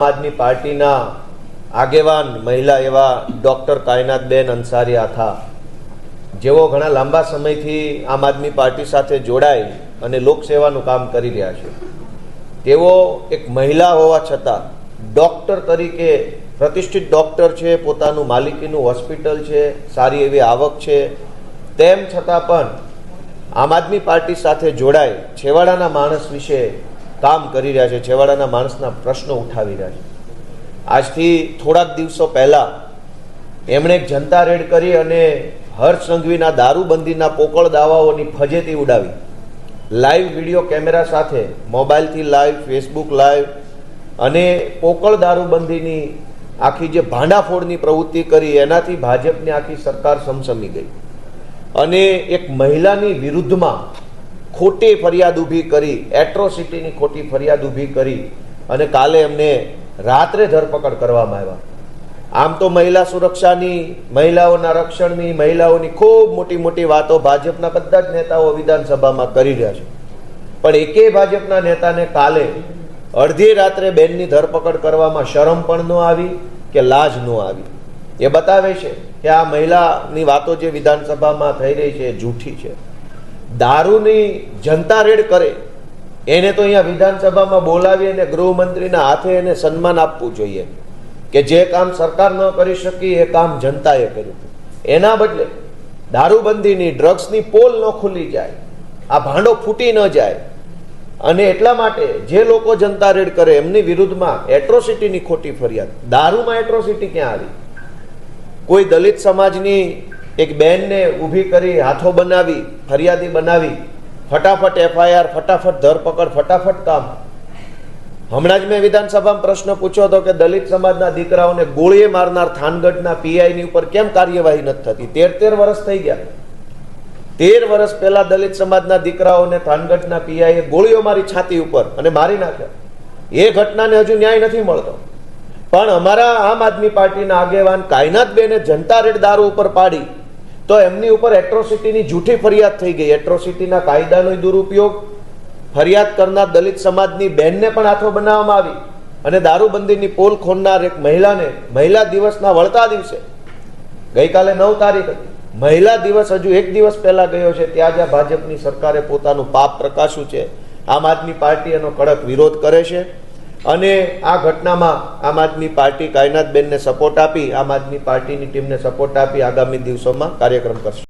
आदमी पार्टीना आगेवान महिला एवं डॉक्टर कायनातबेन अंसारिया था जेवो घणा लांबा समयथी आम आदमी पार्टी साथे जोड़ाई अने लोकसेवानुं काम करी रह्या छे। तेओ एक महिला होवा छतां डॉक्टर तरीके प्रतिष्ठित डॉक्टर छे, पोतानुं मालिकीनुं होस्पिटल छे, सारी एवी आवक छे, तेम छतां पण आम आदमी पार्टी साथे जोड़ाई छेवाड़ाना माणस विषे काम करी रह्या छे, छेवाड़ाना माणसना प्रश्नो उठावी रह्या छे। आजथी थोड़ाक दिवसों पहला एमणे एक जनता रेड करी अने हर्ष संघवीना दारूबंधीना पोकळ दावाओनी फजेती उडावी। लाइव विडियो केमेरा साथे मोबाइल थी लाइव, फेसबुक लाइव अने पोकळ दारूबंधीनी आखी जे भांडाफोड़नी प्रवृत्ति करी एनाथी भाजपनी आखी सरकार समसमी गई अने एक महिलानी विरुद्धमां खोटी फरियाद ऊभी करी, एट्रोसिटीनी खोटी फरियाद ऊभी करी अने काले एमने रात्रे धरपकड़ करवामां आव्या। आम तो महिला सुरक्षानी, महिलाओना रक्षणनी, महिलाओनी खूब मोटी मोटी वातो भाजपना बधा ज नेताओ विधानसभामां करी रह्या छे, पण एकेय भाजपना नेताने काले अर्धी रात्रे बेननी धरपकड़ करवामां शरम पण न आवी के लाज न आवी। ए बतावे छे के आ महिलानी वातो जे विधानसभामां थई रही छे जूठी छे। दारूनी जनता रेड करे एने तो अहींया विधानसभामां बोलावी अने गृहमंत्रीना हाथे एने सन्मान आपवुं जोईए के जे काम सरकार न करी शकी ए काम जनताए कर्युं। एना बदले दारूबंधीनी, ड्रग्सनी पोल न खुली जाए, आ भांडो फूटी न जाए अने एटला माटे जे लोको जनता रेड करे एमनी विरुद्धमां एट्रोसिटीनी खोटी फरियाद। दारूमां एट्रोसिटी क्यां आवी? कोई दलित समाजनी एक बेन ने ऊभी करी, हाथों बनावी, फरियादी बनावी, फटाफट एफआईआर, फटाफट धरपकड़, फटाफट काम। हमणां ज मैं विधानसभा में प्रश्न पूछो तो कि दलित समाजना दीकराओने गोळीए मारनार थानगढ़ना पीआईनी उपर केम कार्यवाही नथी थती? 13 वर्ष थई गया। 13 वर्ष पहला दलित समाजना दीकराओने थानगढ़ना पीआईए गोळीओ मारी छाती उपर अने मारी नाख्या। ए घटनाने हजू न्याय नथी मळतो। पण अमारा आम आदमी पार्टीना आगेवान कायनातबेने जनता रेड दारू उपर पाड़ी तो एमनी उपर एट्रोसिटीनी झूठी फरियाद थई गई। एट्रोसिटीना कायदानो दुरुपयोग, फरियाद करनार दलित समाजनी बेनने पण हाथों बनाववामां आवी अने दारूबंधीनी पोल खोलनार एक महिलाने महिला दिवसना वळता दिवसे गईकाले 9 तारीख हती, महिला दिवस हजू एक दिवस पहला गयो छे, त्यां ज भाजपनी सरकारे पोतानुं पाप प्रकाश्युं छे। आम आदमी पार्टी एनो कड़क विरोध करे छे अने आ घटनामां आम आदमी पार्टी कायनातबेनने सपोर्ट आपी, आम आदमी पार्टीनी टीमने सपोर्ट आपी आगामी दिवसोमां कार्यक्रम करशे।